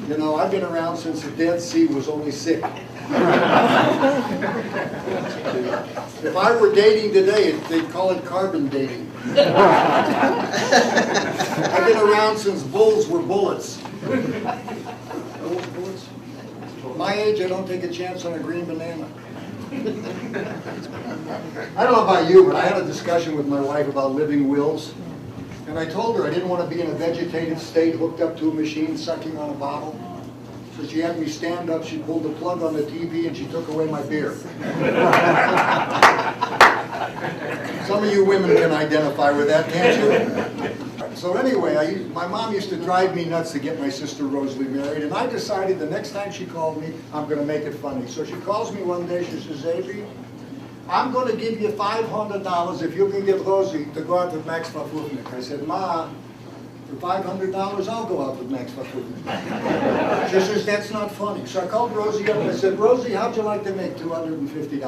You know, I've been around since the Dead Sea was only sick. If I were dating today, they'd call it carbon dating. I've been around since bulls were bullets. Bullets? My age, I don't take a chance on a green banana. I don't know about you, but I had a discussion with my wife about living wills. And I told her I didn't want to be in a vegetative state hooked up to a machine sucking on a bottle. So she had me stand up, she pulled the plug on the TV, and she took away my beer. Some of you women can identify with that, can't you? So anyway, my mom used to drive me nuts to get my sister Rosalie married, and I decided the next time she called me, I'm going to make it funny. So she calls me one day, she says, Abe, I'm going to give you $500 if you can get Rosie to go out with Max Vafufnik. I said, Ma, for $500, I'll go out with Max Vafufnik. She says, that's not funny. So I called Rosie up and I said, Rosie, how'd you like to make $250?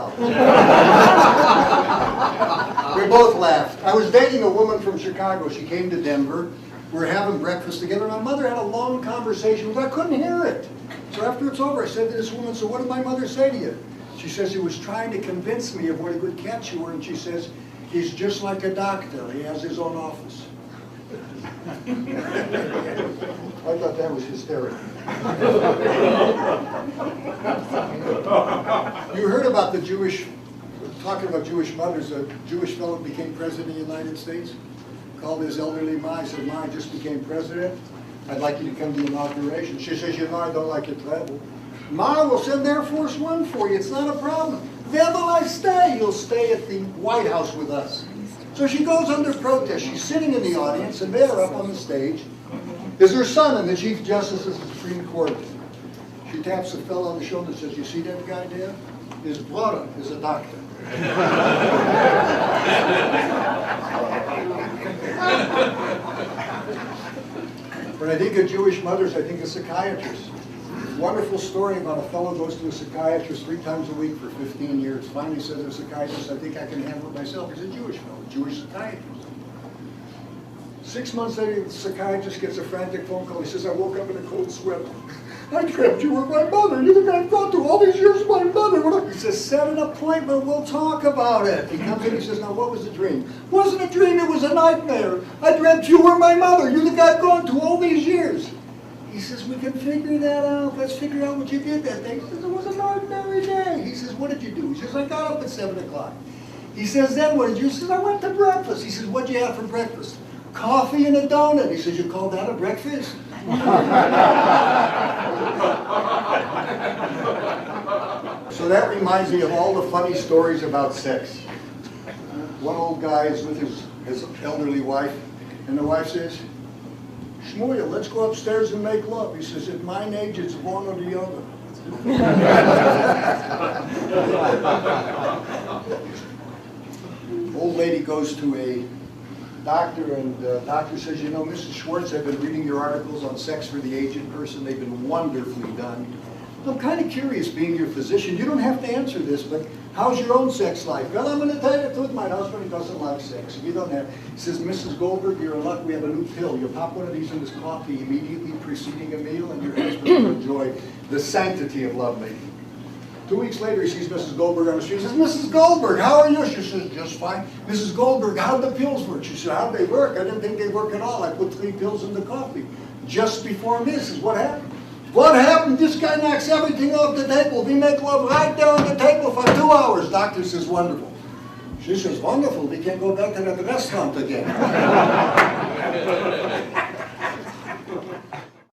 We both laughed. I was dating a woman from Chicago. She came to Denver. We were having breakfast together. My mother had a long conversation with her. I couldn't hear it. So after it's over, I said to this woman, so what did my mother say to you? She says, he was trying to convince me of what a good catch you were. And she says, he's just like a doctor. He has his own office. I thought that was hysterical. You heard about the talking about Jewish mothers, a Jewish fellow became president of the United States, called his elderly Ma, I said, Ma, I just became president. I'd like you to come to the inauguration. She says, you know, I don't like to travel. Ma, we'll send Air Force One for you. It's not a problem. Where will I stay? You'll stay at the White House with us. So she goes under protest. She's sitting in the audience, and there up on the stage is her son and the Chief Justice of the Supreme Court. She taps the fellow on the shoulder and says, you see that guy there? His brother is a doctor. When I think of Jewish mothers, I think of psychiatrists. Wonderful story about a fellow goes to a psychiatrist 3 times a week for 15 years. Finally says to the psychiatrist, I think I can handle it myself. He's a Jewish fellow, Jewish psychiatrist. 6 months later, the psychiatrist gets a frantic phone call. He says, I woke up in a cold sweat. I dreamt you were my mother. You think I've gone through all these years with my mother? He says, set an appointment. We'll talk about it. He comes in, he says, now what was the dream? It wasn't a dream. It was a nightmare. I dreamt you were my mother. You think I've gone through all these years? He says, we can figure that out. Let's figure out what you did that day. He says, it was an ordinary day. He says, what did you do? He says, I got up at 7 o'clock. He says, then what did you do? He says, I went to breakfast. He says, what'd you have for breakfast? Coffee and a donut. He says, you call that a breakfast? So that reminds me of all the funny stories about sex. One old guy is with his elderly wife, and the wife says, Shmuel, let's go upstairs and make love. He says, at my age, it's one or the other. Old lady goes to a doctor, and the doctor says, you know, Mrs. Schwartz, I've been reading your articles on sex for the aged person. They've been wonderfully done. I'm kind of curious, being your physician, you don't have to answer this, but how's your own sex life? Well, I'm going to tell you the truth, my husband doesn't like sex. You don't have. He says, Mrs. Goldberg, you're in luck, we have a new pill. You pop one of these in this coffee immediately preceding a meal, and your husband will enjoy the sanctity of lovemaking. 2 weeks later, he sees Mrs. Goldberg on the street. He says, Mrs. Goldberg, how are you? She says, just fine. Mrs. Goldberg, how'd the pills work? She said, how'd they work? I didn't think they'd work at all. I put 3 pills in the coffee. Just before me, says, what happened? What happened? This guy knocks everything off the table. We make love right there on the table for 2 hours. Doctor says, wonderful. She says, wonderful. We can go back to that restaurant again.